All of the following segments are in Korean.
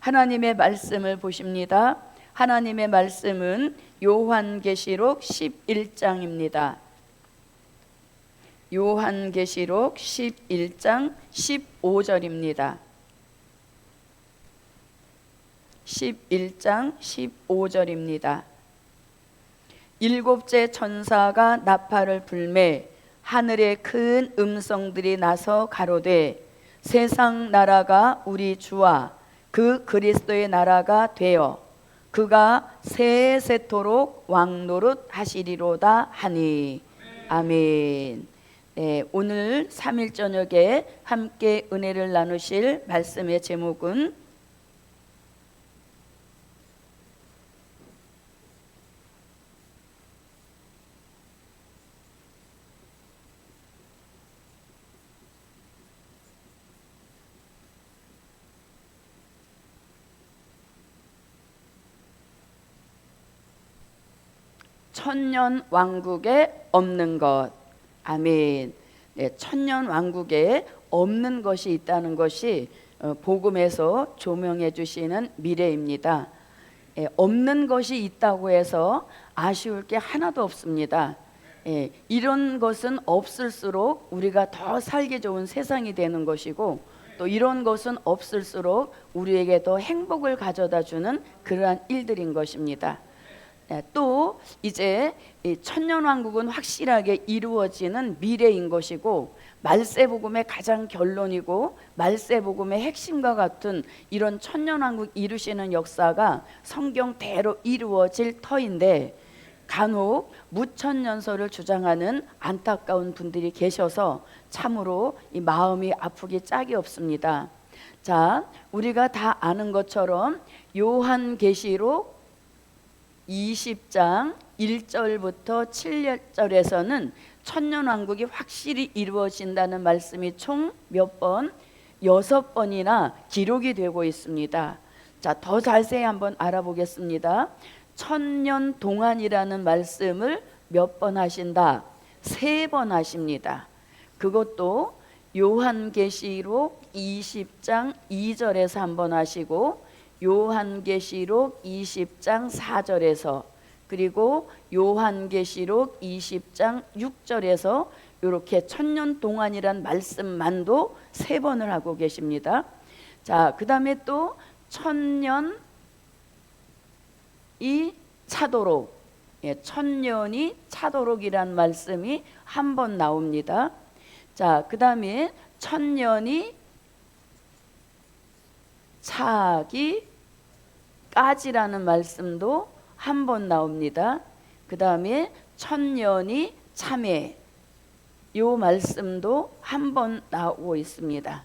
하나님의 말씀을 보십니다. 하나님의 말씀은 요한계시록 11장입니다. 요한계시록 11장 15절입니다. 11장 15절입니다. 일곱째 천사가 나팔을 불매 하늘에 큰 음성들이 나서 가로되 세상 나라가 우리 주와 그 그리스도의 나라가 되어 그가 세세토록 왕노릇 하시리로다 하니. 아멘. 네, 오늘 3일 저녁에 함께 은혜를 나누실 말씀의 제목은 천년 왕국에 없는 것. 아멘. 네, 천년 왕국에 없는 것이 있다는 것이 복음에서 조명해 주시는 미래입니다. 없는 것이 있다고 해서 아쉬울 게 하나도 없습니다. 이런 것은 없을수록 우리가 더 살기 좋은 세상이 되는 것이고, 또 이런 것은 없을수록 우리에게 더 행복을 가져다 주는 그러한 일들인 것입니다. 또 이제 천년왕국은 확실하게 이루어지는 미래인 것이고, 말세복음의 가장 결론이고 말세복음의 핵심과 같은 이런 천년왕국 이루시는 역사가 성경대로 이루어질 터인데, 간혹 무천년설을 주장하는 안타까운 분들이 계셔서 참으로 이 마음이 아프기 짝이 없습니다. 자, 우리가 다 아는 것처럼 요한계시록 20장 1절부터 7절에서는 천년왕국이 확실히 이루어진다는 말씀이 총 몇 번? 6번이나 기록이 되고 있습니다. 자, 더 자세히 한번 알아보겠습니다. 천년 동안이라는 말씀을 몇 번 하신다? 3번 하십니다. 그것도 요한계시록 20장 2절에서 한번 하시고, 요한계시록 20장 4절에서, 그리고 요한계시록 20장 6절에서 이렇게 천년 동안이란 말씀만도 3번을 하고 계십니다. 자, 그 다음에 또 천년이 차도록, 천년이 차도록이란 말씀이 한 번 나옵니다. 자, 그 다음에 천년이 차기까지라는 말씀도 한 번 나옵니다. 그 다음에 천년이 참회, 이 말씀도 한 번 나오고 있습니다.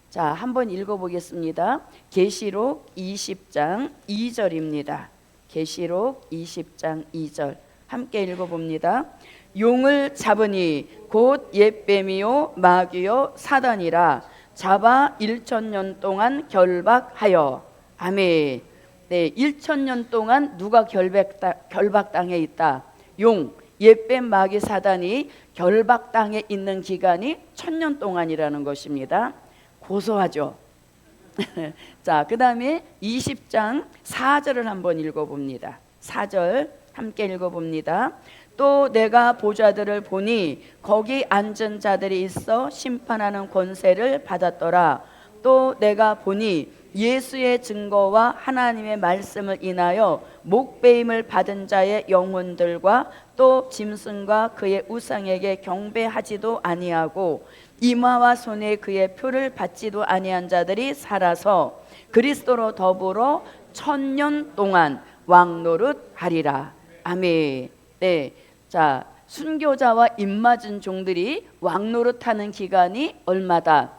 자, 한번 읽어보겠습니다. 계시록 20장 2절입니다. 계시록 20장 2절 함께 읽어봅니다. 용을 잡으니 곧 옛뱀이요 마귀요 사단이라 잡아 1000년 동안 결박하여. 아멘. 네, 1000년 동안 누가 결박당해 있다? 용, 옛뱀 마귀 사단이 결박당해 있는 기간이 1000년 동안이라는 것입니다. 고소하죠. 자, 그 다음에 20장 4절을 한번 읽어봅니다. 4절 함께 읽어봅니다. 또 내가 보좌들을 보니 거기 앉은 자들이 있어 심판하는 권세를 받았더라. 또 내가 보니 예수의 증거와 하나님의 말씀을 인하여 목배임을 받은 자의 영혼들과 또 짐승과 그의 우상에게 경배하지도 아니하고 이마와 손에 그의 표를 받지도 아니한 자들이 살아서 그리스도로 더불어 1000년 동안 왕노릇 하리라. 아멘. 네, 자, 순교자와 입맞은 종들이 왕노릇하는 기간이 얼마다?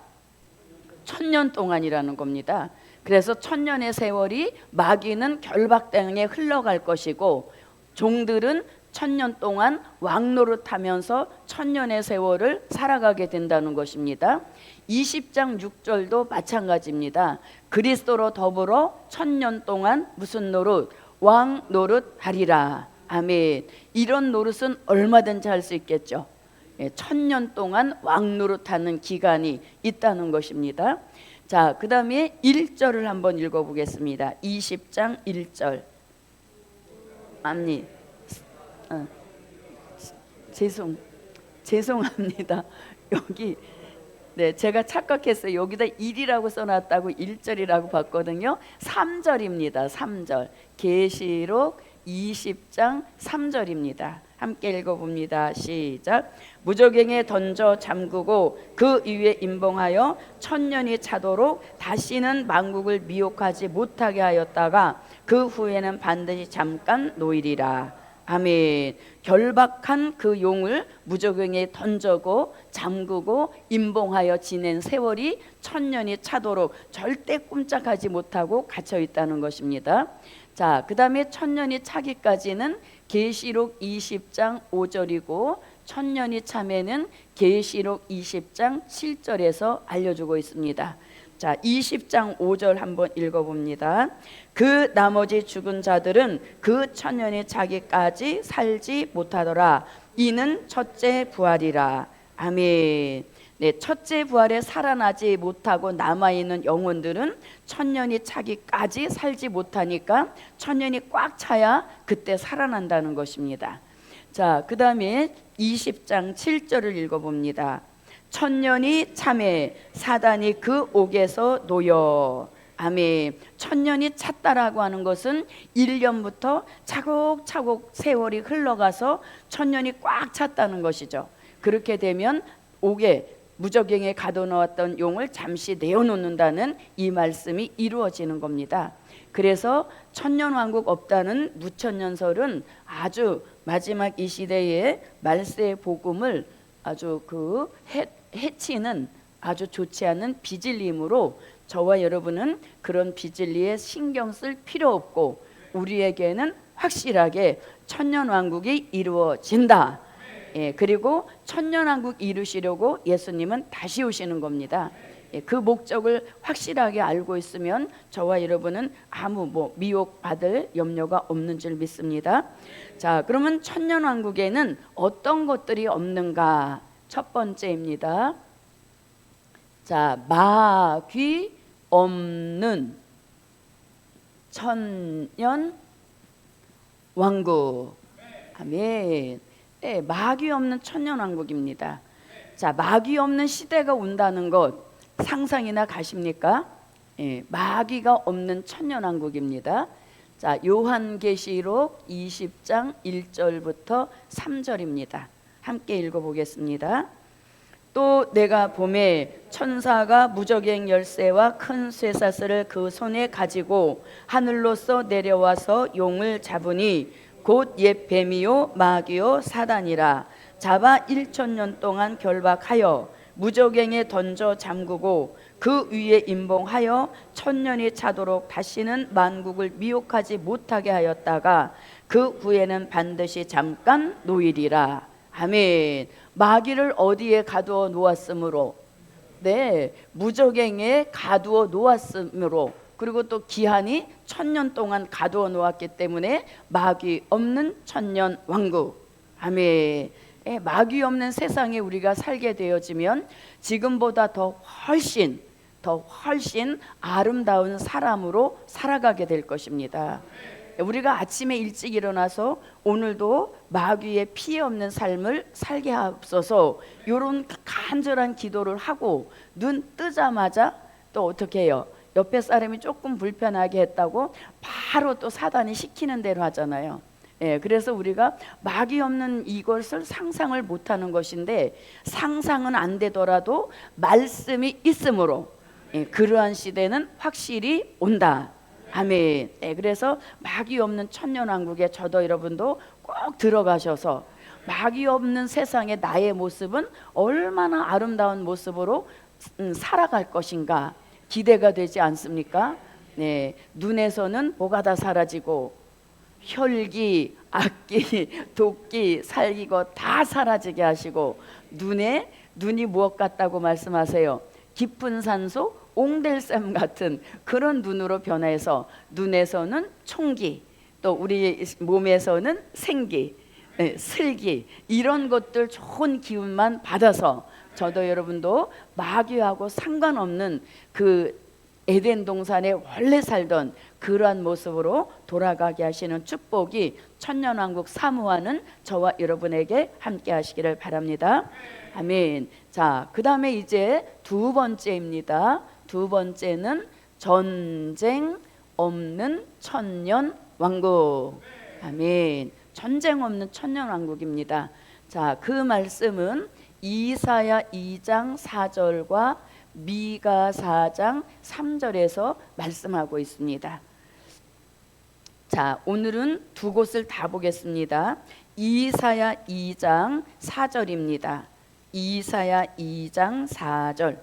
1000년 동안이라는 겁니다. 그래서 1000년의 세월이 마귀는 결박당에 흘러갈 것이고, 종들은 1000년 동안 왕노릇하면서 1000년의 세월을 살아가게 된다는 것입니다. 20장 6절도 마찬가지입니다. 그리스도로 더불어 1000년 동안 무슨 노릇? 왕노릇 하리라. 아멘. 이런 노릇은 얼마든지 할 수 있겠죠. 1000년 동안 왕노릇하는 기간이 있다는 것입니다. 자, 그 다음에 1절을 한번 읽어보겠습니다. 20장 1절. 아니, 어, 죄송합니다. 여기 네, 제가 착각했어요. 여기다 1이라고 써놨다고 1절이라고 봤거든요. 3절입니다. 3절. 계시록 20장 3절입니다. 함께 읽어봅니다. 시작. 무저갱에 던져 잠그고 그 위에 임봉하여 천년이 차도록 다시는 만국을 미혹하지 못하게 하였다가 그 후에는 반드시 잠깐 놓이리라. 아멘. 결박한 그 용을 무저갱에 던져고 잠그고 임봉하여 지낸 세월이 천년이 차도록 절대 꼼짝하지 못하고 갇혀 있다는 것입니다. 자, 그 다음에 천년이 차기까지는 계시록 20장 5절이고 천년이 차면은 계시록 20장 7절에서 알려주고 있습니다. 자, 20장 5절 한번 읽어봅니다. 그 나머지 죽은 자들은 그 천년이 차기까지 살지 못하더라. 이는 첫째 부활이라. 아멘. 네, 첫째 부활에 살아나지 못하고 남아있는 영혼들은 천년이 차기까지 살지 못하니까 천년이 꽉 차야 그때 살아난다는 것입니다. 자, 그 다음에 20장 7절을 읽어봅니다. 천년이 참에 사단이 그 옥에서 놓여. 아멘. 천년이 찼다라고 하는 것은 1년부터 차곡차곡 세월이 흘러가서 천년이 꽉 찼다는 것이죠. 그렇게 되면 옥에 무저갱에 가둬놓았던 용을 잠시 내어놓는다는 이 말씀이 이루어지는 겁니다. 그래서 천년왕국 없다는 무천년설은 아주 마지막 이 시대에 말세의 복음을 아주 해치는 아주 좋지 않은 비진리이므로 저와 여러분은 그런 비진리에 신경 쓸 필요 없고 우리에게는 확실하게 천년왕국이 이루어진다. 예, 그리고 천년왕국 이루시려고 예수님은 다시 오시는 겁니다. 예, 그 목적을 확실하게 알고 있으면 저와 여러분은 아무 미혹받을 염려가 없는 줄 믿습니다. 자, 그러면 천년왕국에는 어떤 것들이 없는가? 첫 번째입니다. 자, 마귀 없는 천년 왕국. 아멘. 네, 마귀 없는 천년 왕국입니다. 자, 마귀 없는 시대가 온다는 것 상상이나 가십니까? 예, 마귀가 없는 천년 왕국입니다. 자, 요한계시록 20장 1절부터 3절입니다. 함께 읽어보겠습니다. 또 내가 보매 천사가 무저갱 열쇠와 큰 쇠사슬을 그 손에 가지고 하늘로서 내려와서 용을 잡으니 곧 옛 뱀이요 마귀요 사단이라. 잡아 1000년 동안 결박하여 무저갱에 던져 잠그고 그 위에 임봉하여 천년이 차도록 다시는 만국을 미혹하지 못하게 하였다가 그 후에는 반드시 잠깐 놓이리라. 아멘. 마귀를 어디에 가두어 놓았으므로? 네, 무저갱에 가두어 놓았으므로, 그리고 또 기한이 1000년 동안 가두어 놓았기 때문에 마귀 없는 천년 왕국. 아멘. 예, 마귀 없는 세상에 우리가 살게 되어지면 지금보다 더 훨씬 아름다운 사람으로 살아가게 될 것입니다. 우리가 아침에 일찍 일어나서 오늘도 마귀의 피해 없는 삶을 살게 하옵소서, 이런 간절한 기도를 하고 눈 뜨자마자 또 어떻게 해요? 옆에 사람이 조금 불편하게 했다고 바로 또 사단이 시키는 대로 하잖아요. 예, 그래서 우리가 마귀 없는 이것을 상상을 못하는 것인데, 상상은 안 되더라도 말씀이 있으므로 그러한 시대는 확실히 온다. 아멘. 네, 그래서 마귀 없는 천년왕국에 저도 여러분도 꼭 들어가셔서 마귀 없는 세상의 나의 모습은 얼마나 아름다운 모습으로 살아갈 것인가 기대가 되지 않습니까? 네, 눈에서는 뭐가 다 사라지고 혈기, 악기, 독기, 살기고 다 사라지게 하시고, 눈이 무엇 같다고 말씀하세요? 깊은 산소 옹달샘 같은 그런 눈으로 변해서 눈에서는 총기, 또 우리 몸에서는 생기, 슬기, 이런 것들 좋은 기운만 받아서 저도 여러분도 마귀하고 상관없는 그 에덴 동산에 원래 살던 그러한 모습으로 돌아가게 하시는 축복이 천년왕국 사모하는 저와 여러분에게 함께 하시기를 바랍니다. 아멘. 자, 그 다음에 이제 두 번째입니다. 두 번째는 전쟁 없는 천년왕국. 아멘. 전쟁 없는 천년왕국입니다. 자, 그 말씀은 이사야 2장 4절과 미가 4장 3절에서 말씀하고 있습니다. 자, 오늘은 두 곳을 다 보겠습니다. 이사야 2장 4절입니다. 이사야 2장 4절.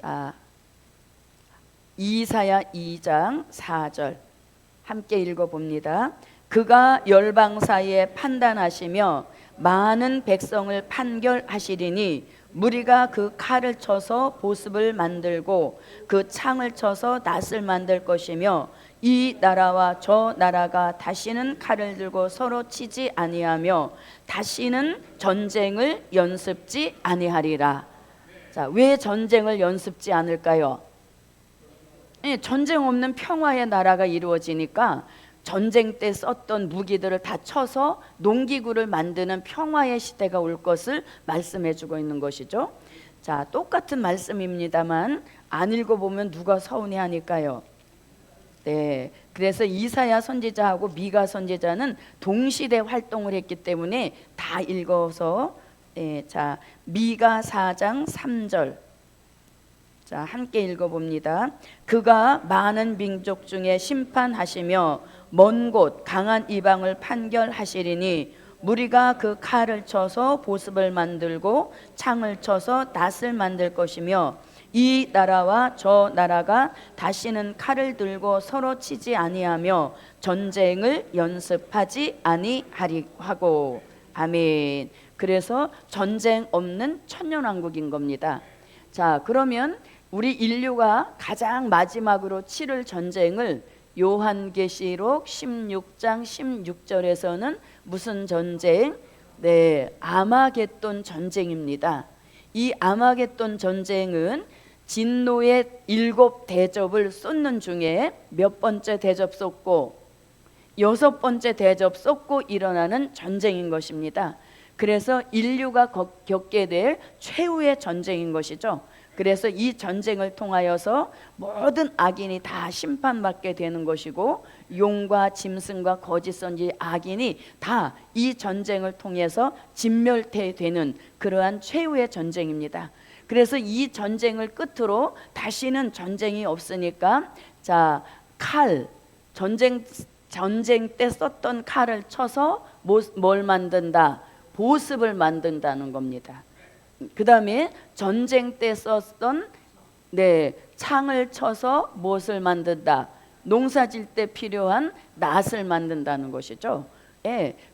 자, 이사야 2장 4절 함께 읽어봅니다. 그가 열방 사이에 판단하시며 많은 백성을 판결하시리니 무리가 그 칼을 쳐서 보습을 만들고 그 창을 쳐서 낫을 만들 것이며 이 나라와 저 나라가 다시는 칼을 들고 서로 치지 아니하며 다시는 전쟁을 연습지 아니하리라. 자, 왜 전쟁을 연습지 않을까요? 전쟁 없는 평화의 나라가 이루어지니까 전쟁 때 썼던 무기들을 다 쳐서 농기구를 만드는 평화의 시대가 올 것을 말씀해 주고 있는 것이죠. 자, 똑같은 말씀입니다만 안 읽어보면 누가 서운해하니까요. 네, 그래서 이사야 선지자하고 미가 선지자는 동시대 활동을 했기 때문에 다 읽어서 자, 미가 4장 3절 자, 함께 읽어봅니다. 그가 많은 민족 중에 심판하시며 먼 곳 강한 이방을 판결하시리니 무리가 그 칼을 쳐서 보습을 만들고 창을 쳐서 낫을 만들 것이며 이 나라와 저 나라가 다시는 칼을 들고 서로 치지 아니하며 전쟁을 연습하지 아니하리 하고. 아멘. 그래서 전쟁 없는 천년왕국인 겁니다. 자, 그러면 우리 인류가 가장 마지막으로 치를 전쟁을 요한계시록 16장 16절에서는 무슨 전쟁? 네, 아마겟돈 전쟁입니다. 이 아마겟돈 전쟁은 진노의 7대접을 쏟는 중에 몇 번째 대접 쏟고 6번째 대접 쏟고 일어나는 전쟁인 것입니다. 그래서 인류가 겪게 될 최후의 전쟁인 것이죠. 그래서 이 전쟁을 통하여서 모든 악인이 다 심판받게 되는 것이고 용과 짐승과 거짓 선지 악인이 다 이 전쟁을 통해서 진멸되는 그러한 최후의 전쟁입니다. 그래서 이 전쟁을 끝으로 다시는 전쟁이 없으니까 자, 칼, 전쟁 때 썼던 칼을 쳐서 뭘 만든다? 보습을 만든다는 겁니다. 그 다음에 전쟁 때 썼던 창을 쳐서 무엇을 만든다? 농사질 때 필요한 낫을 만든다는 것이죠.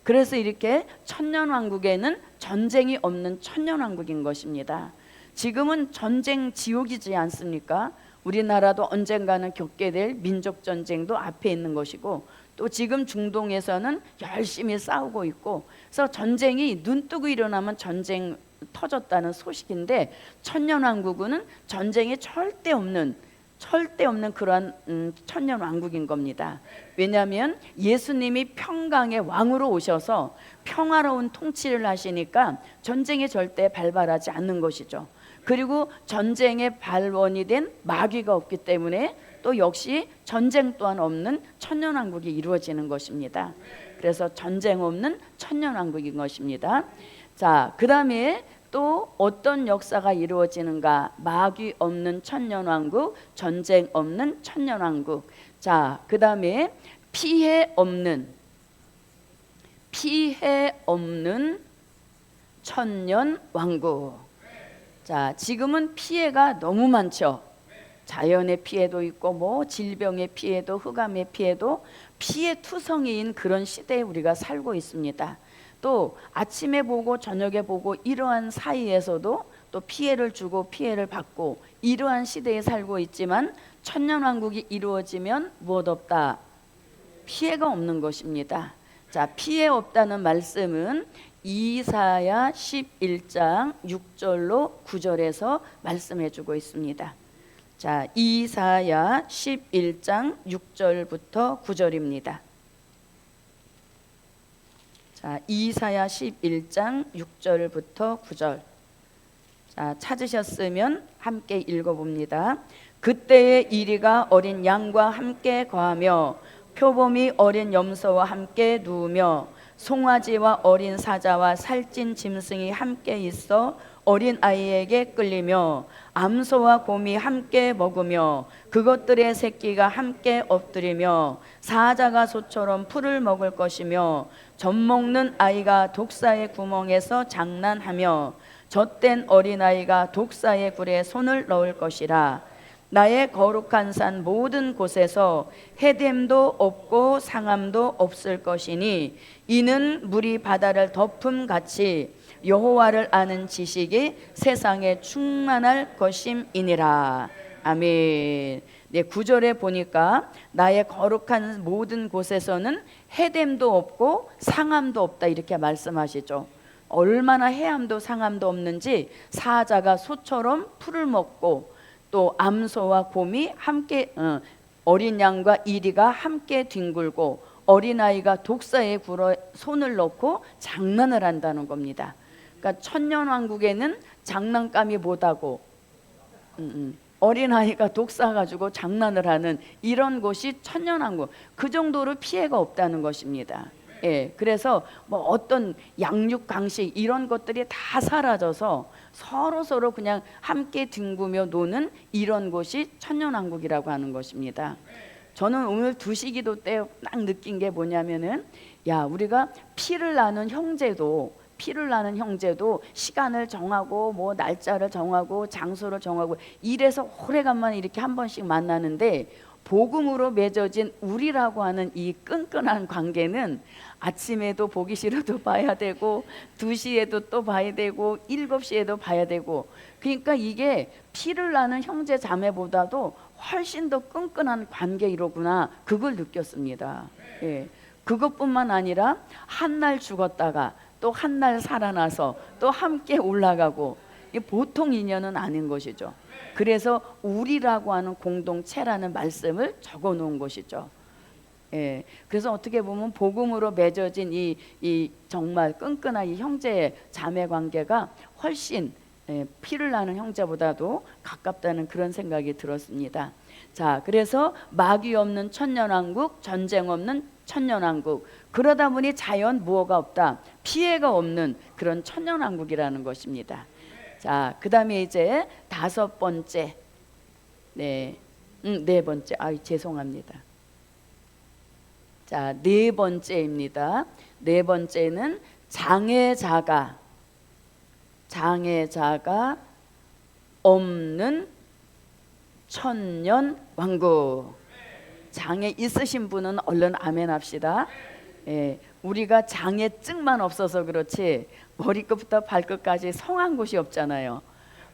그래서 이렇게 천년왕국에는 전쟁이 없는 천년왕국인 것입니다. 지금은 전쟁 지옥이지 않습니까? 우리나라도 언젠가는 겪게 될 민족전쟁도 앞에 있는 것이고 또 지금 중동에서는 열심히 싸우고 있고 그래서 전쟁이 눈 뜨고 일어나면 전쟁 터졌다는 소식인데 천년왕국은 전쟁이 절대 없는 그러한 천년왕국인 겁니다. 왜냐하면 예수님이 평강의 왕으로 오셔서 평화로운 통치를 하시니까 전쟁이 절대 발발하지 않는 것이죠. 그리고 전쟁의 발원이 된 마귀가 없기 때문에 또 역시 전쟁 또한 없는 천년왕국이 이루어지는 것입니다. 그래서 전쟁 없는 천년왕국인 것입니다. 자, 그 다음에 또 어떤 역사가 이루어지는가? 마귀 없는 천년왕국, 전쟁 없는 천년왕국. 자, 그 다음에 피해 없는 천년왕국. 자, 지금은 피해가 너무 많죠. 자연의 피해도 있고 뭐 질병의 피해도 흑암의 피해도 피해투성이인 그런 시대에 우리가 살고 있습니다. 또 아침에 보고 저녁에 보고 이러한 사이에서도 또 피해를 주고 피해를 받고 이러한 시대에 살고 있지만 천년왕국이 이루어지면 무엇 없다? 피해가 없는 것입니다. 자, 피해 없다는 말씀은 이사야 11장 6절로 9절에서 말씀해 주고 있습니다. 자, 이사야 11장 6절부터 9절입니다. 자, 이사야 11장 6절부터 9절. 자, 찾으셨으면 함께 읽어봅니다. 그때의 이리가 어린 양과 함께 거하며 표범이 어린 염소와 함께 누우며 송아지와 어린 사자와 살찐 짐승이 함께 있어 어린 아이에게 끌리며 암소와 곰이 함께 먹으며 그것들의 새끼가 함께 엎드리며 사자가 소처럼 풀을 먹을 것이며 젖먹는 아이가 독사의 구멍에서 장난하며 젖된 어린아이가 독사의 굴에 손을 넣을 것이라. 나의 거룩한 산 모든 곳에서 해됨도 없고 상함도 없을 것이니 이는 물이 바다를 덮음같이 여호와를 아는 지식이 세상에 충만할 것임이니라. 아멘. 네, 9절에 보니까 나의 거룩한 모든 곳에서는 해됨도 없고 상함도 없다 이렇게 말씀하시죠. 얼마나 해함도 상함도 없는지 사자가 소처럼 풀을 먹고 또 암소와 곰이 함께 어린 양과 이리가 함께 뒹굴고 어린아이가 독사의 굴에 손을 넣고 장난을 한다는 겁니다. 그러니까 천년왕국에는 장난감이 못하고 어린아이가 독사 가지고 장난을 하는 이런 곳이 천년왕국, 그 정도로 피해가 없다는 것입니다. 예, 그래서 뭐 어떤 양육 강식 이런 것들이 다 사라져서 서로 그냥 함께 뒹구며 노는 이런 곳이 천년왕국이라고 하는 것입니다. 저는 오늘 두시기도 때 딱 느낀 게 뭐냐면은, 야, 우리가 피를 나는 형제도 시간을 정하고 뭐 날짜를 정하고 장소를 정하고 이래서 오래간만에 이렇게 한 번씩 만나는데, 복음으로 맺어진 우리라고 하는 이 끈끈한 관계는 아침에도 보기 싫어도 봐야 되고 2시에도 또 봐야 되고 7시에도 봐야 되고, 그러니까 이게 피를 나는 형제 자매보다도 훨씬 더 끈끈한 관계이로구나, 그걸 느꼈습니다. 예. 그것뿐만 아니라 한 날 죽었다가 또 한 날 살아나서 또 함께 올라가고, 이게 보통 인연은 아닌 것이죠. 그래서 우리라고 하는 공동체라는 말씀을 적어 놓은 것이죠. 예, 그래서 어떻게 보면 복음으로 맺어진 이 정말 끈끈한 이 형제 자매 관계가 훨씬 피를 나는 형제보다도 가깝다는 그런 생각이 들었습니다. 자, 그래서 마귀 없는 천년왕국, 전쟁 없는 천년왕국, 그러다 보니 자연 무어가 없다, 피해가 없는 그런 천년왕국이라는 것입니다. 자, 그 다음에 이제 5번째, 네 번째, 죄송합니다. 자, 4번째입니다. 4번째는 장애자가 없는 천년왕국. 장애 있으신 분은 얼른 아멘 합시다. 예, 우리가 장애증만 없어서 그렇지 머리끝부터 발끝까지 성한 곳이 없잖아요.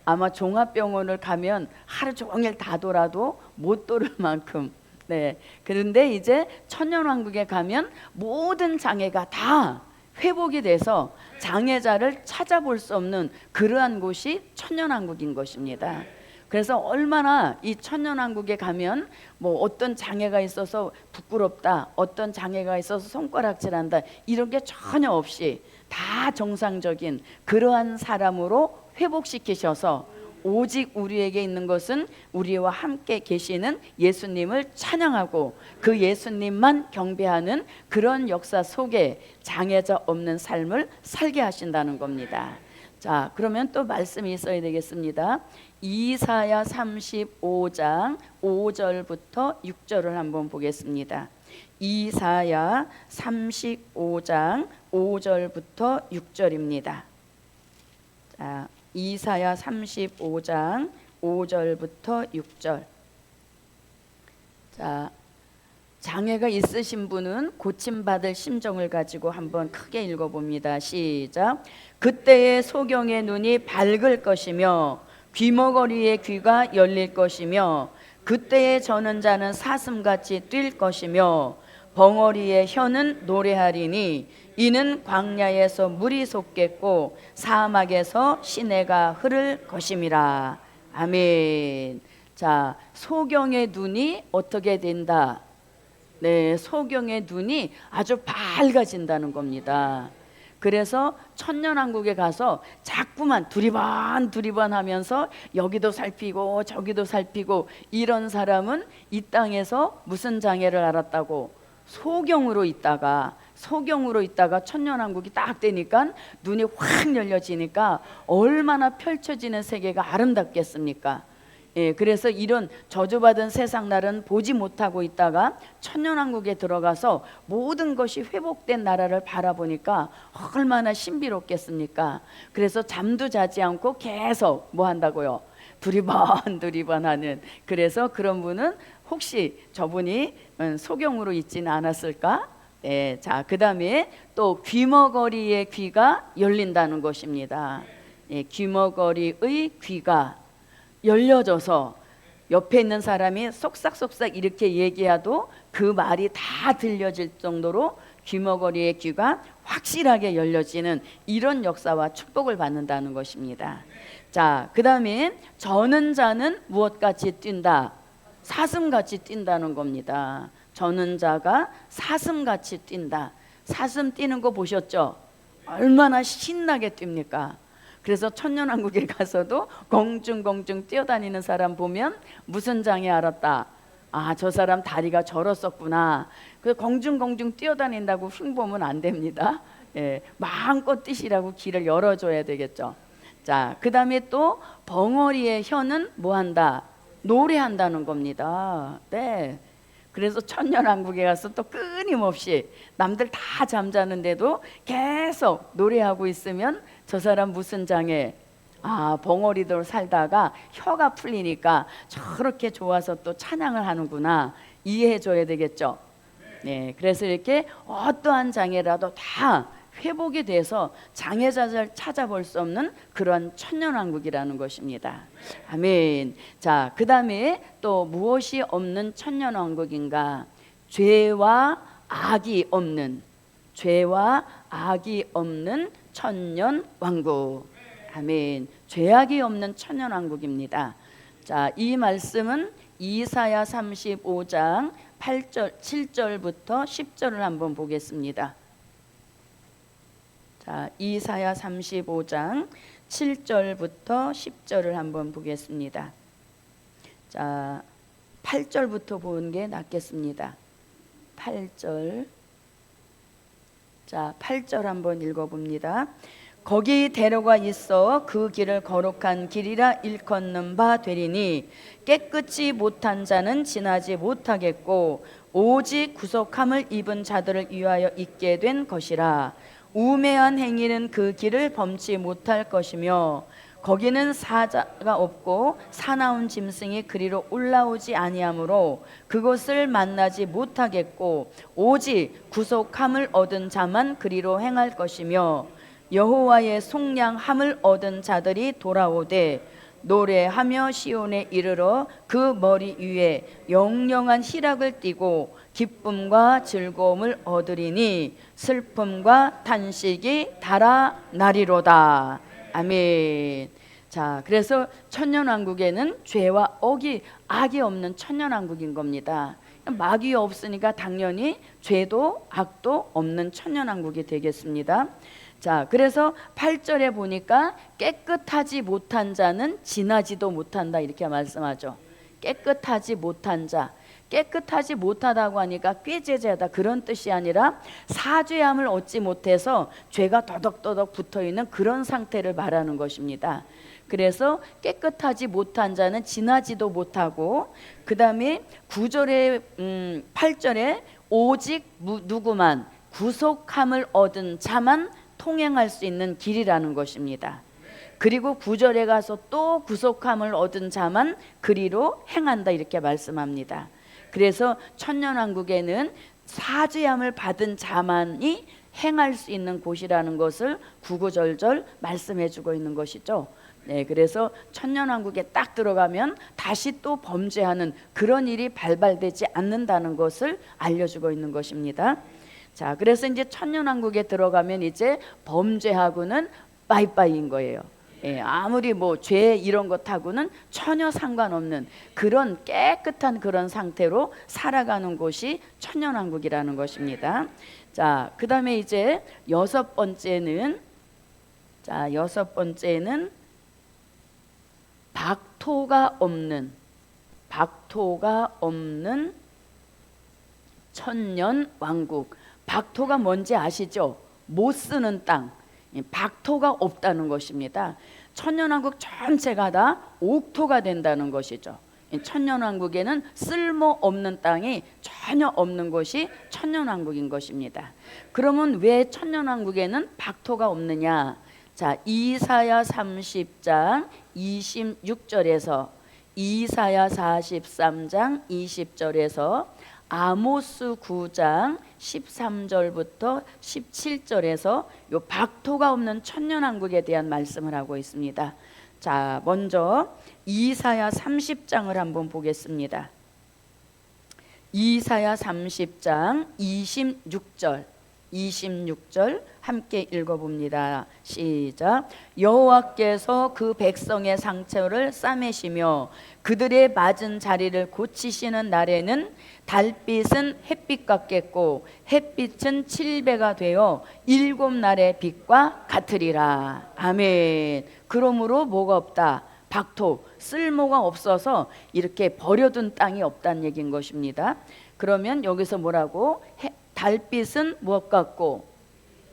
아마 종합병원을 가면 하루 종일 다 돌아도 못 돌을 만큼. 네, 그런데 이제 천년왕국에 가면 모든 장애가 다 회복이 돼서 장애자를 찾아볼 수 없는 그러한 곳이 천년왕국인 것입니다. 그래서 얼마나 이 천년왕국에 가면 뭐 어떤 장애가 있어서 부끄럽다, 어떤 장애가 있어서 손가락질한다, 이런 게 전혀 없이 다 정상적인 그러한 사람으로 회복시키셔서 오직 우리에게 있는 것은 우리와 함께 계시는 예수님을 찬양하고 그 예수님만 경배하는 그런 역사 속에 장애자 없는 삶을 살게 하신다는 겁니다. 자, 그러면 또 말씀이 있어야 되겠습니다. 이사야 35장 5절부터 6절을 한번 보겠습니다. 이사야 35장 5절부터 6절입니다. 자, 이사야 35장 5절부터 6절. 자, 장애가 있으신 분은 고침받을 심정을 가지고 한번 크게 읽어봅니다. 시작. 그때의 소경의 눈이 밝을 것이며 귀머거리의 귀가 열릴 것이며 그때의 저는 자는 사슴같이 뛸 것이며 벙어리의 혀는 노래하리니 이는 광야에서 물이 솟겠고 사막에서 시내가 흐를 것임이라. 아멘. 자, 소경의 눈이 어떻게 된다? 네, 소경의 눈이 아주 밝아진다는 겁니다. 그래서 천년왕국에 가서 자꾸만 두리번 하면서 여기도 살피고 저기도 살피고 이런 사람은 이 땅에서 무슨 장애를 알았다고? 소경으로 있다가 천년왕국이 딱 되니까 눈이 확 열려지니까 얼마나 펼쳐지는 세계가 아름답겠습니까? 예, 그래서 이런 저주받은 세상 날은 보지 못하고 있다가 천년왕국에 들어가서 모든 것이 회복된 나라를 바라보니까 얼마나 신비롭겠습니까? 그래서 잠도 자지 않고 계속 뭐 한다고요? 두리번 하는. 그래서 그런 분은 혹시 저분이 소경으로 있지는 않았을까? 네, 자, 그 다음에 또 귀머거리의 귀가 열린다는 것입니다. 예, 귀머거리의 귀가 열려져서 옆에 있는 사람이 쏙싹쏙싹 이렇게 얘기해도 그 말이 다 들려질 정도로 귀머거리의 귀가 확실하게 열려지는 이런 역사와 축복을 받는다는 것입니다. 자, 그 다음에 저는 자는 무엇같이 뛴다? 사슴같이 뛴다는 겁니다. 저는 자가 사슴같이 뛴다. 사슴 뛰는 거 보셨죠? 얼마나 신나게 뜁니까? 그래서 천년왕국에 가서도 공중공중 뛰어다니는 사람 보면 무슨 장애 알았다? 아, 저 사람 다리가 저렇었구나. 그 공중공중 뛰어다닌다고 흉보면 안 됩니다. 예, 마음껏 뛰시라고 길을 열어줘야 되겠죠. 자, 그 다음에 또 벙어리의 혀는 뭐 한다? 노래한다는 겁니다. 네. 그래서 천년왕국에 가서 또 끊임없이 남들 다 잠자는데도 계속 노래하고 있으면 저 사람 무슨 장애? 아, 벙어리로 살다가 혀가 풀리니까 저렇게 좋아서 또 찬양을 하는구나. 이해해 줘야 되겠죠. 네, 그래서 이렇게 어떠한 장애라도 다 회복이 돼서 장애자를 찾아볼 수 없는 그런 천년왕국이라는 것입니다. 아멘. 자, 그 다음에 또 무엇이 없는 천년왕국인가? 죄와 악이 없는 천년왕국. 아멘. 죄악이 없는 천년왕국입니다. 자, 이 말씀은 이사야 35장 7절부터 10절을 한번 보겠습니다. 자, 이사야 35장 7절부터 10절을 한번 보겠습니다. 자, 8절부터 보는 게 낫겠습니다. 8절. 자, 8절 한번 읽어봅니다. 거기 대로가 있어 그 길을 거룩한 길이라 일컫는 바 되리니 깨끗이 못한 자는 지나지 못하겠고 오직 구속함을 입은 자들을 위하여 있게 된 것이라. 우매한 행위는 그 길을 범치 못할 것이며 거기는 사자가 없고 사나운 짐승이 그리로 올라오지 아니하므로 그것을 만나지 못하겠고 오직 구속함을 얻은 자만 그리로 행할 것이며 여호와의 속량함을 얻은 자들이 돌아오되 노래하며 시온에 이르러 그 머리 위에 영영한 희락을 띠고 기쁨과 즐거움을 얻으리니 슬픔과 탄식이 달아나리로다. 아멘. 자, 그래서 천년왕국에는 죄와 악이 없는 천년왕국인 겁니다. 마귀 없으니까 당연히 죄도 악도 없는 천년왕국이 되겠습니다. 자, 그래서 8절에 보니까 깨끗하지 못한 자는 지나지도 못한다 이렇게 말씀하죠. 깨끗하지 못한 자. 깨끗하지 못하다고 하니까 꾀죄죄하다 그런 뜻이 아니라 사죄함을 얻지 못해서 죄가 더덕더덕 붙어있는 그런 상태를 말하는 것입니다. 그래서 깨끗하지 못한 자는 지나지도 못하고 그 다음에 9절에 8절에 오직 누구만 구속함을 얻은 자만 통행할 수 있는 길이라는 것입니다. 그리고 9절에 가서 또 구속함을 얻은 자만 그리로 행한다 이렇게 말씀합니다. 그래서 천년왕국에는 사죄함을 받은 자만이 행할 수 있는 곳이라는 것을 구구절절 말씀해 주고 있는 것이죠. 네, 그래서 천년왕국에 딱 들어가면 다시 또 범죄하는 그런 일이 발발되지 않는다는 것을 알려주고 있는 것입니다. 자, 그래서 이제 천년왕국에 들어가면 이제 범죄하고는 빠이빠이인 거예요. 아무리 뭐 죄 이런 것하고는 전혀 상관없는 그런 깨끗한 그런 상태로 살아가는 곳이 천년왕국이라는 것입니다. 자, 그 다음에 이제 여섯 번째는 박토가 없는 천년왕국. 박토가 뭔지 아시죠? 못 쓰는 땅, 박토가 없다는 것입니다. 천년왕국 전체가 다 옥토가 된다는 것이죠. 천년왕국에는 쓸모없는 땅이 전혀 없는 것이 천년왕국인 것입니다. 그러면 왜 천년왕국에는 박토가 없느냐? 자, 이사야 30장 26절에서 이사야 43장 20절에서 아모스 9장 13절부터 17절에서 요 박토가 없는 천년왕국에 대한 말씀을 하고 있습니다. 자, 먼저 이사야 30장을 한번 보겠습니다. 이사야 30장 26절 함께 읽어봅니다. 시작. 여호와께서 그 백성의 상처를 싸매시며 그들의 맞은 자리를 고치시는 날에는 달빛은 햇빛 같겠고 햇빛은 7배가 되어 7날의 빛과 같으리라. 아멘. 그러므로 뭐가 없다? 박토, 쓸모가 없어서 이렇게 버려둔 땅이 없다는 얘기인 것입니다. 그러면 여기서 뭐라고? 달빛은 무엇 같고?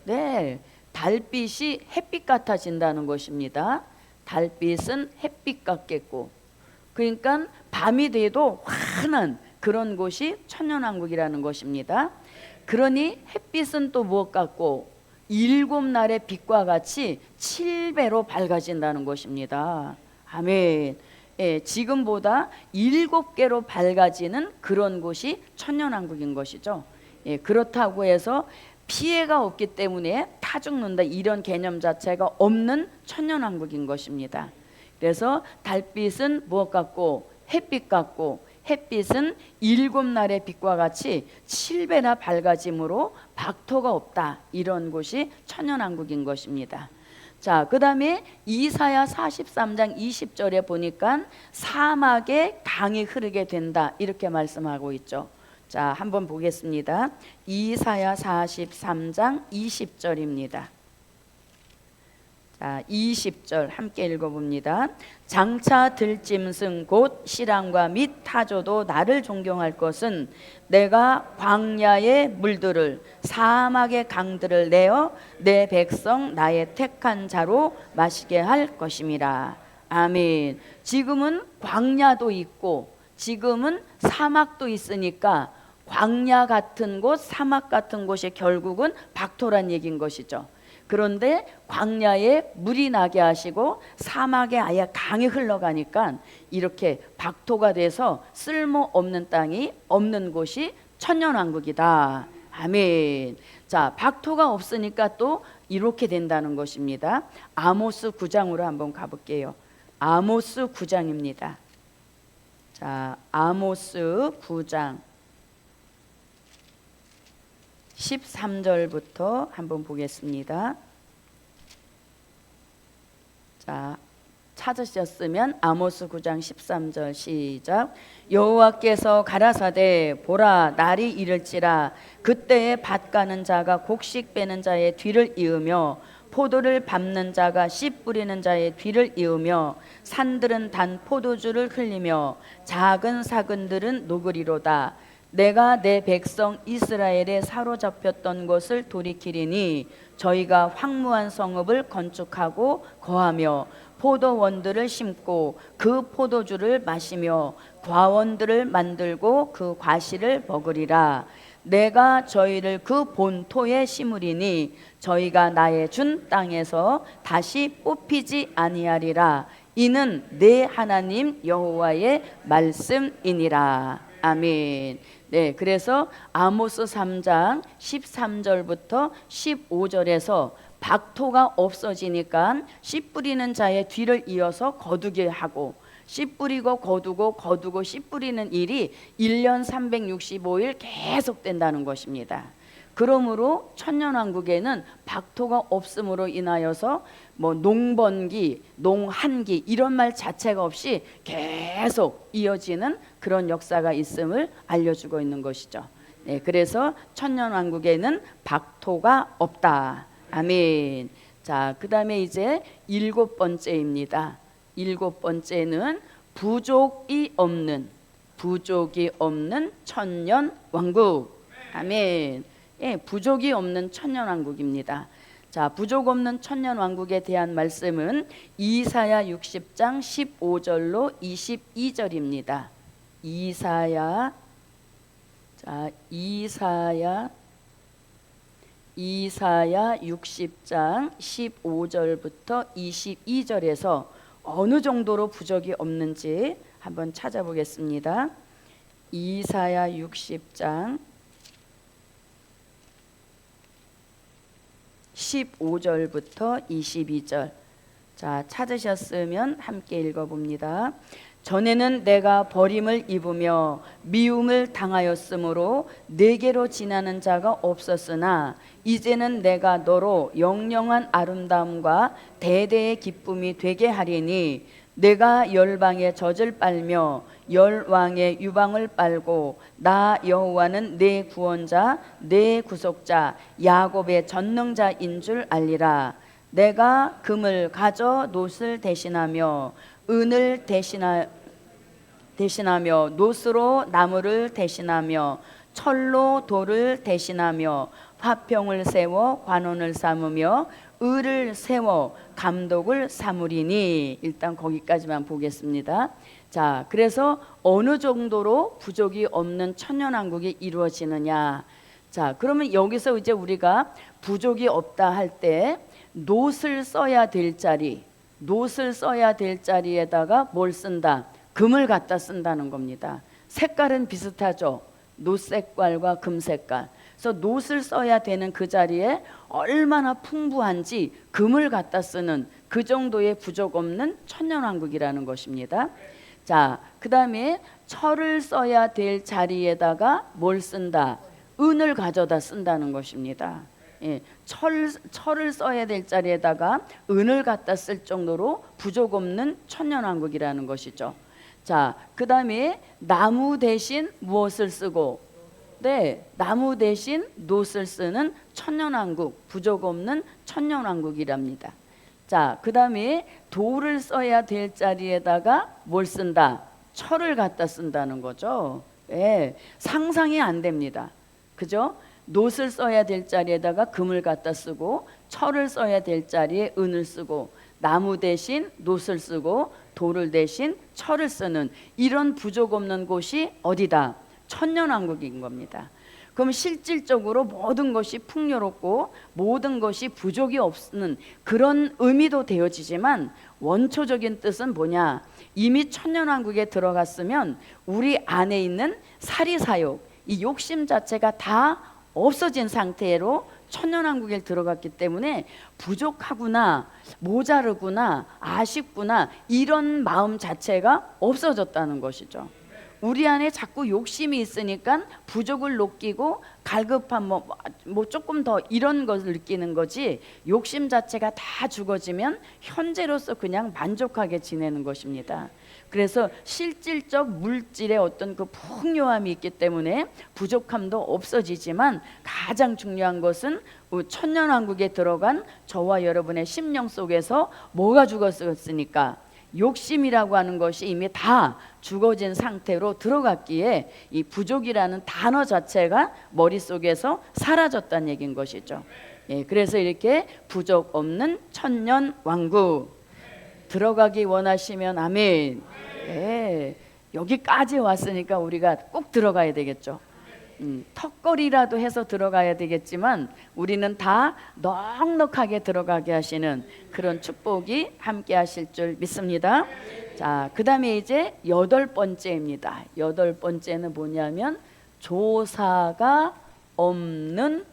네, 달빛이 햇빛 같아진다는 것입니다. 달빛은 햇빛 같겠고, 그러니까 밤이 돼도 환한 그런 곳이 천년왕국이라는 것입니다. 그러니 햇빛은 또 무엇 같고? 7날의 빛과 같이 7배로 밝아진다는 것입니다. 아멘. 지금보다 7개로 밝아지는 그런 곳이 천년왕국인 것이죠. 그렇다고 해서 피해가 없기 때문에 타 죽는다 이런 개념 자체가 없는 천년왕국인 것입니다. 그래서 달빛은 무엇 같고? 햇빛 같고, 햇빛은 7날의 빛과 같이 7배나 밝아짐으로 박토가 없다, 이런 곳이 천년왕국인 것입니다. 자, 그 다음에 이사야 43장 20절에 보니까 사막에 강이 흐르게 된다, 이렇게 말씀하고 있죠. 자, 한번 보겠습니다. 이사야 43장 20절입니다. 자, 20절 함께 읽어봅니다. 장차 들짐승 곧 시랑과 및 타조도 나를 존경할 것은 내가 광야의 물들을 사막의 강들을 내어 내 백성 나의 택한 자로 마시게 할 것임이라. 아멘. 지금은 광야도 있고 지금은 사막도 있으니까 광야 같은 곳, 사막 같은 곳이 결국은 박토란 얘기인 것이죠. 그런데 광야에 물이 나게 하시고 사막에 아예 강이 흘러가니까 이렇게 박토가 돼서 쓸모없는 땅이 없는 곳이 천년왕국이다. 아멘. 자, 박토가 없으니까 또 이렇게 된다는 것입니다. 아모스 9장으로 한번 가볼게요. 아모스 9장입니다. 자, 아모스 9장 13절부터 한번 보겠습니다. 자, 찾으셨으면 아모스 9장 13절 시작. 여호와께서 가라사대 보라 날이 이를지라 그때에 밭 가는 자가 곡식 빼는 자의 뒤를 이으며 포도를 밟는 자가 씨 뿌리는 자의 뒤를 이으며 산들은 단 포도주를 흘리며 작은 사근들은 녹으리로다. 내가 내 백성 이스라엘에 사로잡혔던 것을 돌이키리니 저희가 황무한 성읍을 건축하고 거하며 포도원들을 심고 그 포도주를 마시며 과원들을 만들고 그 과실을 먹으리라. 내가 저희를 그 본토에 심으리니 저희가 나의 준 땅에서 다시 뽑히지 아니하리라. 이는 내 하나님 여호와의 말씀이니라. 아멘. 네, 그래서 아모스 3장 13절부터 15절에서 박토가 없어지니까 씨 뿌리는 자의 뒤를 이어서 거두게 하고 씨 뿌리고 거두고 씨 뿌리는 일이 1년 365일 계속된다는 것입니다. 그러므로 천년왕국에는 박토가 없음으로 인하여서 뭐 농번기, 농한기 이런 말 자체가 없이 계속 이어지는 그런 역사가 있음을 알려주고 있는 것이죠. 네, 그래서 천년왕국에는 박토가 없다. 아멘. 자, 그 다음에 이제 7번째입니다. 7번째는 부족이 없는 천년왕국. 아멘. 예, 부족이 없는 천년왕국입니다. 자, 부족 없는 천년왕국에 대한 말씀은 이사야 60장 15절로 22절입니다. 이사야 60장 15절부터 22절에서 어느 정도로 부족이 없는지 한번 찾아보겠습니다. 이사야 60장 15절부터 22절. 자, 찾으셨으면 함께 읽어봅니다. 전에는 내가 버림을 입으며 미움을 당하였으므로 내게로 지나는 자가 없었으나 이제는 내가 너로 영영한 아름다움과 대대의 기쁨이 되게 하리니 내가 열방의 젖을 빨며 열왕의 유방을 빨고 나 여호와는 내 구원자 내 구속자 야곱의 전능자인 줄 알리라. 내가 금을 가져 놋을 대신하며 은을 대신하며 놋으로 나무를 대신하며 철로 돌을 대신하며 화평을 세워 관원을 삼으며 을을 세워 감독을 삼으리니. 일단 거기까지만 보겠습니다. 자, 그래서 어느 정도로 부족이 없는 천년왕국이 이루어지느냐. 자, 그러면 여기서 이제 우리가 부족이 없다 할 때 놋을 써야 될 자리에다가 뭘 쓴다? 금을 갖다 쓴다는 겁니다. 색깔은 비슷하죠. 놋 색깔과 금 색깔. 그래서 놋을 써야 되는 그 자리에 얼마나 풍부한지 금을 갖다 쓰는 그 정도의 부족 없는 천년왕국이라는 것입니다. 자, 그 다음에 철을 써야 될 자리에다가 뭘 쓴다? 은을 가져다 쓴다는 것입니다. 예, 철을 써야 될 자리에다가 은을 갖다 쓸 정도로 부족 없는 천년왕국이라는 것이죠. 자, 그 다음에 나무 대신 무엇을 쓰고? 네, 나무 대신 놋을 쓰는 천년왕국, 부족 없는 천년왕국이랍니다. 자, 그 다음에 돌을 써야 될 자리에다가 뭘 쓴다? 철을 갖다 쓴다는 거죠. 예, 상상이 안 됩니다. 그죠? 놋을 써야 될 자리에다가 금을 갖다 쓰고 철을 써야 될 자리에 은을 쓰고 나무 대신 놋을 쓰고 돌을 대신 철을 쓰는 이런 부족 없는 곳이 어디다? 천년왕국인 겁니다. 그럼 실질적으로 모든 것이 풍요롭고 모든 것이 부족이 없는 그런 의미도 되어지지만 원초적인 뜻은 뭐냐? 이미 천년왕국에 들어갔으면 우리 안에 있는 사리사욕, 이 욕심 자체가 다 없어진 상태로 천년왕국에 들어갔기 때문에 부족하구나, 모자르구나, 아쉽구나 이런 마음 자체가 없어졌다는 것이죠. 우리 안에 자꾸 욕심이 있으니까 부족을 느끼고 갈급한 뭐 조금 더 이런 것을 느끼는 거지, 욕심 자체가 다 죽어지면 현재로서 그냥 만족하게 지내는 것입니다. 그래서 실질적 물질의 어떤 그 풍요함이 있기 때문에 부족함도 없어지지만 가장 중요한 것은 천년왕국에 들어간 저와 여러분의 심령 속에서 뭐가 죽었습니까? 욕심이라고 하는 것이 이미 다 죽어진 상태로 들어갔기에 이 부족이라는 단어 자체가 머릿속에서 사라졌다는 얘기인 것이죠. 예, 그래서 이렇게 부족 없는 천년왕국 들어가기 원하시면 아멘. 예, 여기까지 왔으니까 우리가 꼭 들어가야 되겠죠. 턱걸이라도 해서 들어가야 되겠지만 우리는 다 넉넉하게 들어가게 하시는 그런 축복이 함께 하실 줄 믿습니다. 자, 그 다음에 이제 8번째입니다. 8번째는 뭐냐면 조사가 없는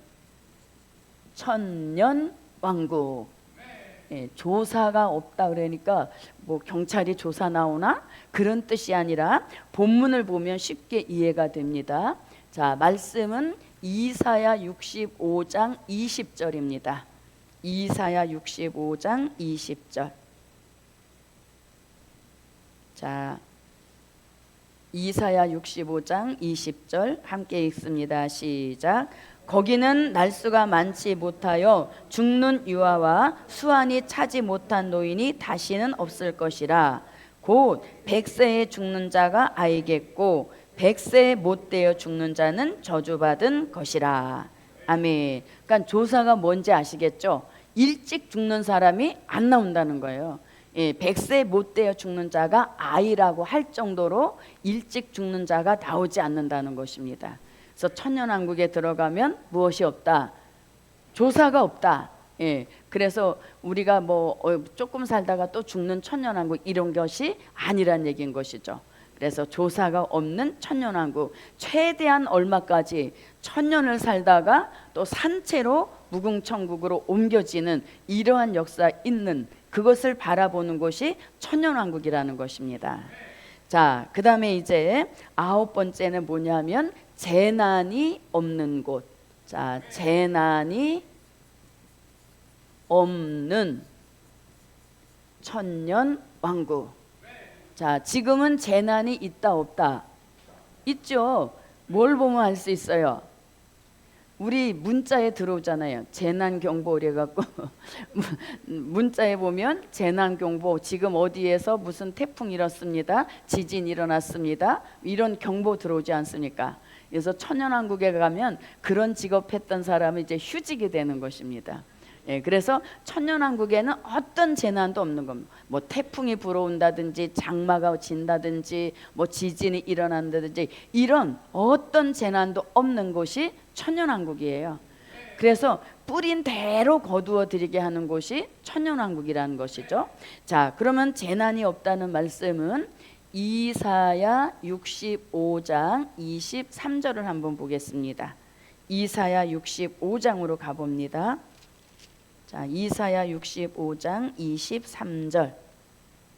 천년왕국. 예, 조사가 없다 그러니까 뭐 경찰이 조사 나오나 그런 뜻이 아니라 본문을 보면 쉽게 이해가 됩니다. 자, 말씀은 이사야 65장 20절입니다. 이사야 65장 20절. 자, 이사야 65장 20절 함께 읽습니다. 시작. 거기는 날수가 많지 못하여 죽는 유아와 수완이 차지 못한 노인이 다시는 없을 것이라. 곧 100세에 죽는 자가 아이겠고 100세에 못되어 죽는 자는 저주받은 것이라. 아멘. 그러니까 조사가 뭔지 아시겠죠? 일찍 죽는 사람이 안 나온다는 거예요. 100세 못되어 죽는 자가 아이라고 할 정도로 일찍 죽는 자가 나오지 않는다는 것입니다. 그래서 천년왕국에 들어가면 무엇이 없다? 조사가 없다. 그래서 우리가 조금 살다가 또 죽는 천년왕국 이런 것이 아니란 얘기인 것이죠. 그래서 조사가 없는 천년왕국, 최대한 얼마까지 천년을 살다가 또 산채로 무궁천국으로 옮겨지는 이러한 역사 있는 그것을 바라보는 곳이 천년왕국이라는 것입니다. 자, 그 다음에 이제 9번째는 뭐냐면 재난이 없는 곳. 자, 재난이 없는 천년왕국. 자, 지금은 재난이 있다 없다? 있죠. 뭘 보면 알 수 있어요? 우리 문자에 들어오잖아요. 재난경보 이래갖고 문자에 보면 재난경보, 지금 어디에서 무슨 태풍 일었습니다, 지진 일어났습니다, 이런 경보 들어오지 않습니까? 그래서 천년왕국에 가면 그런 직업했던 사람은 이제 휴직이 되는 것입니다. 그래서 천년왕국에는 어떤 재난도 없는 겁니다. 뭐 태풍이 불어온다든지 장마가 진다든지 뭐 지진이 일어난다든지 이런 어떤 재난도 없는 곳이 천년왕국이에요. 그래서 뿌린 대로 거두어 드리게 하는 곳이 천년왕국이라는 것이죠. 자, 그러면 재난이 없다는 말씀은 이사야 65장 23절을 한번 보겠습니다. 이사야 65장으로 가봅니다. 자, 이사야 65장 23절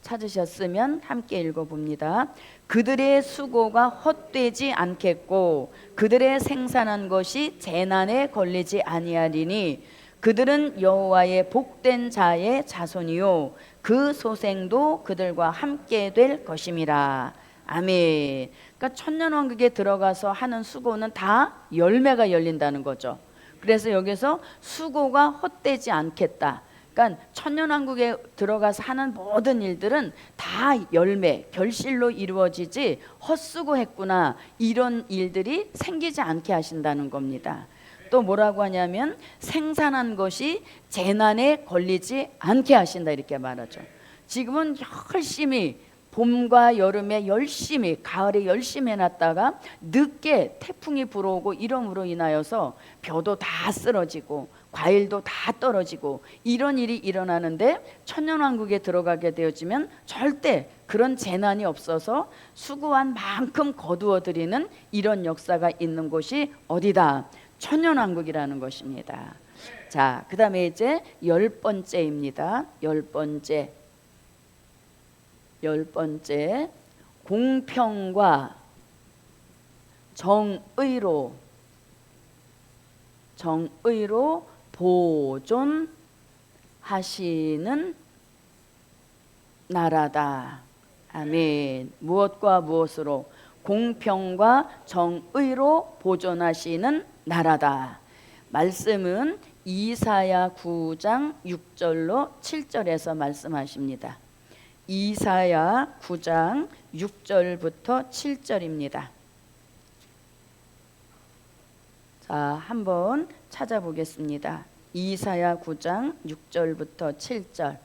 찾으셨으면 함께 읽어봅니다. 그들의 수고가 헛되지 않겠고 그들의 생산한 것이 재난에 걸리지 아니하리니 그들은 여호와의 복된 자의 자손이요 그 소생도 그들과 함께 될 것임이라. 아멘. 그러니까 천년왕국에 들어가서 하는 수고는 다 열매가 열린다는 거죠. 그래서 여기서 수고가 헛되지 않겠다. 그러니까 천년왕국에 들어가서 하는 모든 일들은 다 열매, 결실로 이루어지지 헛수고했구나 이런 일들이 생기지 않게 하신다는 겁니다. 또 뭐라고 하냐면 생산한 것이 재난에 걸리지 않게 하신다 이렇게 말하죠. 지금은 열심히 봄과 여름에 열심히, 가을에 열심히 해놨다가 늦게 태풍이 불어오고 이러므로 인하여서 벼도 다 쓰러지고 과일도 다 떨어지고 이런 일이 일어나는데 천년왕국에 들어가게 되어지면 절대 그런 재난이 없어서 수고한 만큼 거두어 드리는 이런 역사가 있는 곳이 어디다? 천년왕국이라는 것입니다. 자, 그 다음에 이제 10번째입니다. 10번째 공평과 정의로 보존하시는 나라다. 아멘. 무엇과 무엇으로? 공평과 정의로 보존하시는 나라다. 말씀은 이사야 9장 6절로 7절에서 말씀하십니다. 이사야 9장 6절부터 7절입니다. 자, 한번 찾아보겠습니다. 이사야 9장 6절부터 7절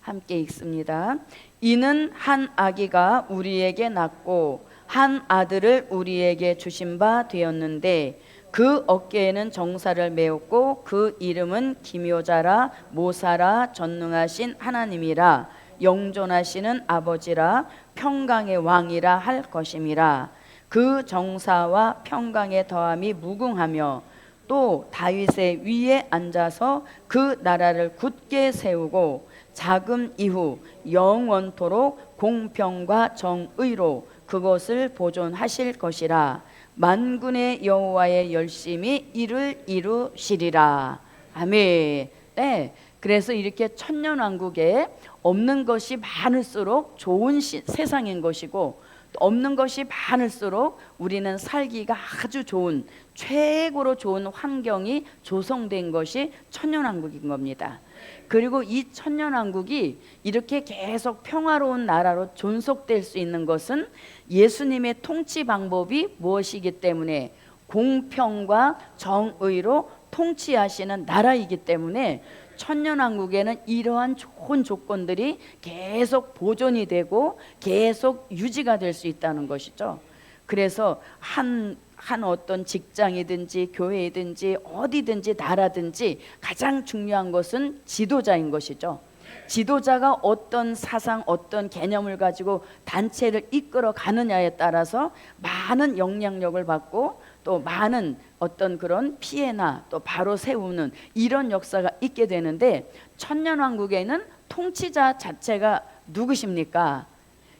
함께 읽습니다. 이는 한 아기가 우리에게 낳고 한 아들을 우리에게 주신 바 되었는데 그 어깨에는 정사를 메었고 그 이름은 기묘자라 모사라 전능하신 하나님이라 영존하시는 아버지라 평강의 왕이라 할 것임이라. 그 정사와 평강의 더함이 무궁하며 또 다윗의 위에 앉아서 그 나라를 굳게 세우고 자금 이후 영원토록 공평과 정의로 그것을 보존하실 것이라. 만군의 여호와의 열심히 이를 이루시리라. 아멘. 네. 그래서 이렇게 천년왕국에 없는 것이 많을수록 좋은 세상인 것이고, 없는 것이 많을수록 우리는 살기가 아주 좋은, 최고로 좋은 환경이 조성된 것이 천년왕국인 겁니다. 그리고 이 천년왕국이 이렇게 계속 평화로운 나라로 존속될 수 있는 것은 예수님의 통치 방법이 무엇이기 때문에, 공평과 정의로 통치하시는 나라이기 때문에 천년왕국에는 이러한 좋은 조건들이 계속 보존이 되고 계속 유지가 될 수 있다는 것이죠. 그래서 한 어떤 직장이든지 교회이든지 어디든지 나라든지 가장 중요한 것은 지도자인 것이죠. 지도자가 어떤 사상, 어떤 개념을 가지고 단체를 이끌어 가느냐에 따라서 많은 영향력을 받고 또 많은 어떤 그런 피해나 또 바로 세우는 이런 역사가 있게 되는데, 천년왕국에는 통치자 자체가 누구십니까?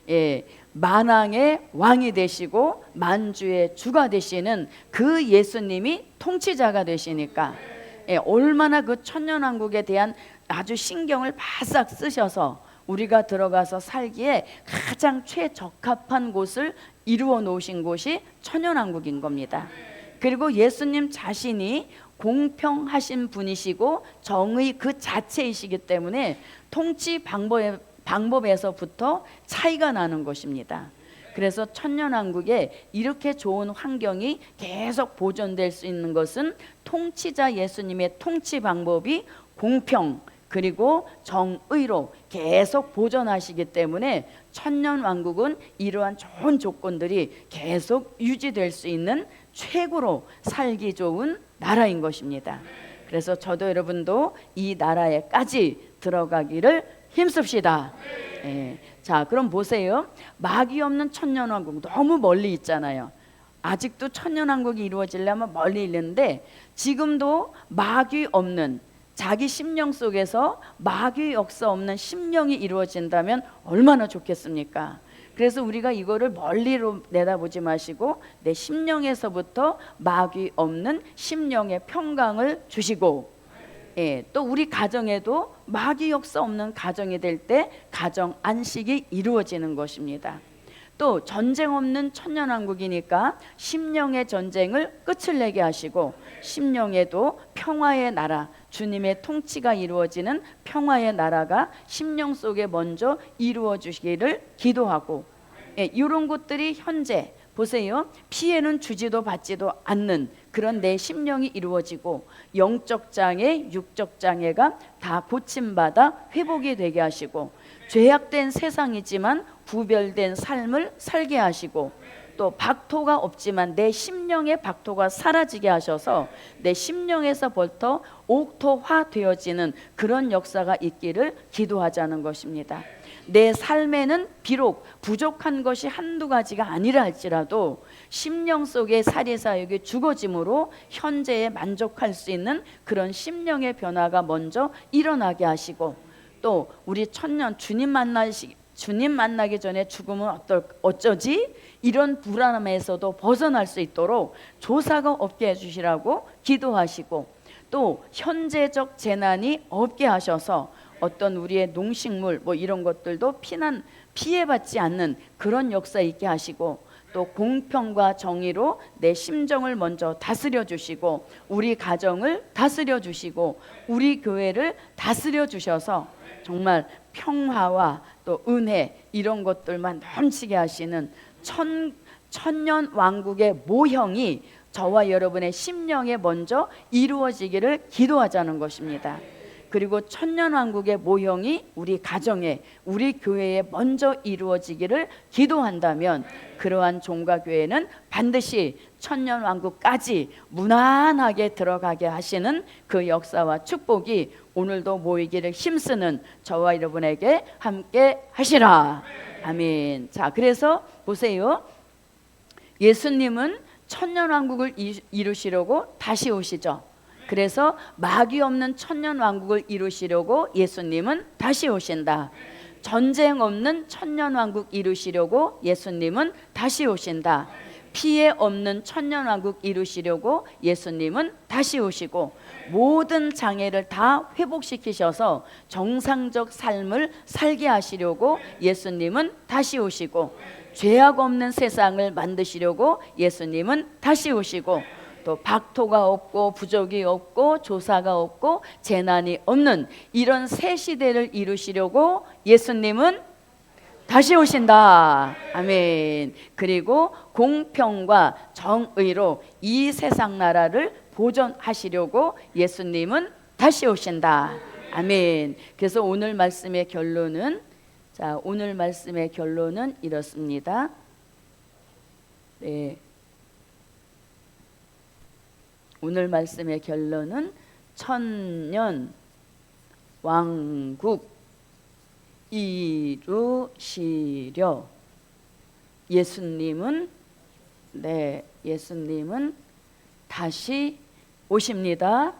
예, 만왕의 왕이 되시고 만주의 주가 되시는 그 예수님이 통치자가 되시니까, 예, 얼마나 그 천년왕국에 대한 아주 신경을 바싹 쓰셔서 우리가 들어가서 살기에 가장 최적합한 곳을 이루어 놓으신 곳이 천년왕국인 겁니다. 그리고 예수님 자신이 공평하신 분이시고 정의 그 자체이시기 때문에 통치 방법에서부터 차이가 나는 것입니다. 그래서 천년왕국에 이렇게 좋은 환경이 계속 보존될 수 있는 것은 통치자 예수님의 통치 방법이 공평 그리고 정의로 계속 보존하시기 때문에 천년왕국은 이러한 좋은 조건들이 계속 유지될 수 있는 최고로 살기 좋은 나라인 것입니다. 그래서 저도 여러분도 이 나라에까지 들어가기를 힘씁시다. 예. 자, 그럼 보세요. 마귀 없는 천년왕국 너무 멀리 있잖아요. 아직도 천년왕국이 이루어지려면 멀리 있는데, 지금도 마귀 없는, 자기 심령 속에서 마귀 역사 없는 심령이 이루어진다면 얼마나 좋겠습니까? 그래서 우리가 이거를 멀리로 내다보지 마시고 내 심령에서부터 마귀 없는 심령의 평강을 주시고, 예, 또 우리 가정에도 마귀 역사 없는 가정이 될 때 가정 안식이 이루어지는 것입니다. 또 전쟁 없는 천년왕국이니까 심령의 전쟁을 끝을 내게 하시고, 심령에도 평화의 나라, 주님의 통치가 이루어지는 평화의 나라가 심령 속에 먼저 이루어 주시기를 기도하고, 예, 이런 것들이 현재 보세요. 피해는 주지도 받지도 않는 그런 내 심령이 이루어지고, 영적 장애, 육적 장애가 다 고침받아 회복이 되게 하시고, 죄악된 세상이지만 구별된 삶을 살게 하시고, 또 박토가 없지만 내 심령의 박토가 사라지게 하셔서 내 심령에서부터 옥토화 되어지는 그런 역사가 있기를 기도하자는 것입니다. 내 삶에는 비록 부족한 것이 한두 가지가 아니라 할지라도 심령 속의 사리사욕이 죽어짐으로 현재에 만족할 수 있는 그런 심령의 변화가 먼저 일어나게 하시고, 또 우리 천년 주님 만나기 전에 죽으면 어쩌지? 이런 불안함에서도 벗어날 수 있도록 조사가 없게 해주시라고 기도하시고, 또 현재적 재난이 없게 하셔서 어떤 우리의 농식물 뭐 이런 것들도 피해받지 않는 그런 역사 있게 하시고, 또 공평과 정의로 내 심정을 먼저 다스려 주시고, 우리 가정을 다스려 주시고, 우리 교회를 다스려 주셔서 정말 평화와 또 은혜 이런 것들만 넘치게 하시는 천년 왕국의 모형이 저와 여러분의 심령에 먼저 이루어지기를 기도하자는 것입니다. 그리고 천년왕국의 모형이 우리 가정에, 우리 교회에 먼저 이루어지기를 기도한다면, 그러한 종과 교회는 반드시 천년왕국까지 무난하게 들어가게 하시는 그 역사와 축복이 오늘도 모이기를 힘쓰는 저와 여러분에게 함께 하시라. 아멘. 자, 그래서 보세요. 예수님은 천년왕국을 이루시려고 다시 오시죠. 그래서 마귀 없는 천년왕국을 이루시려고 예수님은 다시 오신다. 전쟁 없는 천년왕국 이루시려고 예수님은 다시 오신다. 피해 없는 천년왕국 이루시려고 예수님은 다시 오시고 모든 장애를 다 회복시키셔서 정상적 삶을 살게 하시려고 예수님은 다시 오시고 죄악 없는 세상을 만드시려고 예수님은 다시 오시고 또 박토가 없고 부족이 없고 조사가 없고 재난이 없는 이런 새 시대를 이루시려고 예수님은 다시 오신다. 아멘. 그리고 공평과 정의로 이 세상 나라를 보존하시려고 예수님은 다시 오신다. 아멘. 그래서 오늘 말씀의 결론은 오늘 말씀의 결론은 이렇습니다. 네. 오늘 말씀의 결론은 천년 왕국 이루시려 예수님은 다시 오십니다.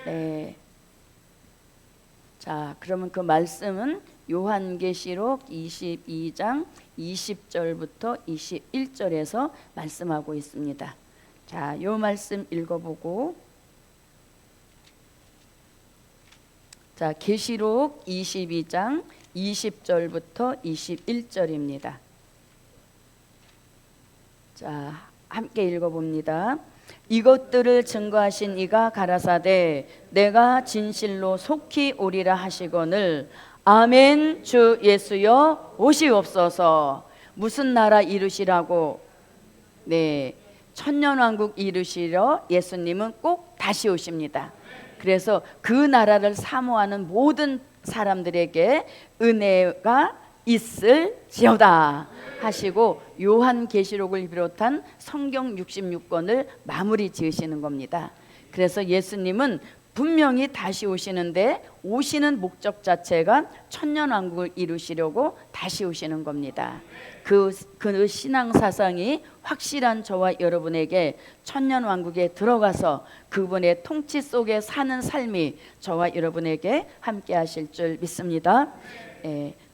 네. 자, 그러면 그 말씀은 요한계시록 22장 20절부터 21절에서 말씀하고 있습니다. 자, 요 말씀 읽어보고, 자, 계시록 22장 20절부터 21절입니다. 자, 함께 읽어봅니다. 이것들을 증거하신 이가 가라사대 내가 진실로 속히 오리라 하시거늘 아멘. 주 예수여 오시옵소서. 무슨 나라 이루시라고? 네, 천년왕국 이루시려 예수님은 꼭 다시 오십니다. 그래서 그 나라를 사모하는 모든 사람들에게 은혜가 있을지어다 하시고 요한계시록을 비롯한 성경 66권을 마무리 지으시는 겁니다. 그래서 예수님은 분명히 다시 오시는데 오시는 목적 자체가 천년왕국을 이루시려고 다시 오시는 겁니다. 그 신앙 사상이 확실한 저와 여러분에게 천년왕국에 들어가서 그분의 통치 속에 사는 삶이 저와 여러분에게 함께 하실 줄 믿습니다.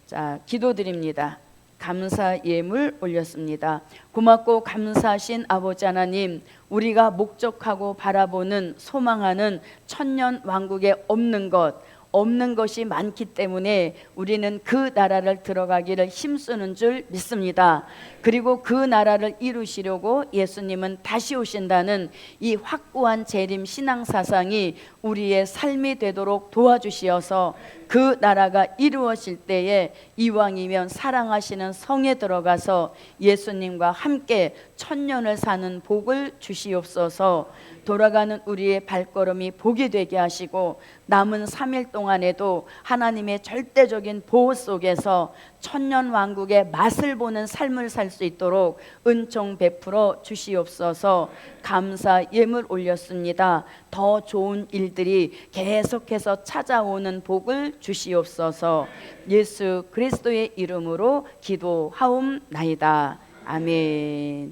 자, 기도드립니다. 감사 예물 올렸습니다. 고맙고 감사하신 아버지 하나님, 우리가 목적하고 바라보는 소망하는 천년 왕국에 없는 것이 많기 때문에 우리는 그 나라를 들어가기를 힘쓰는 줄 믿습니다. 그리고 그 나라를 이루시려고 예수님은 다시 오신다는 이 확고한 재림 신앙 사상이 우리의 삶이 되도록 도와주시어서 그 나라가 이루어질 때에 이왕이면 사랑하시는 성에 들어가서 예수님과 함께 천년을 사는 복을 주시옵소서. 돌아가는 우리의 발걸음이 복이 되게 하시고 남은 3일 동안에도 하나님의 절대적인 보호 속에서 천년 왕국의 맛을 보는 삶을 살 수 있도록 은총 베풀어 주시옵소서. 감사 예물 올렸습니다. 더 좋은 일들이 계속해서 찾아오는 복을 주시옵소서. 예수 그리스도의 이름으로 기도하옵나이다. 아멘.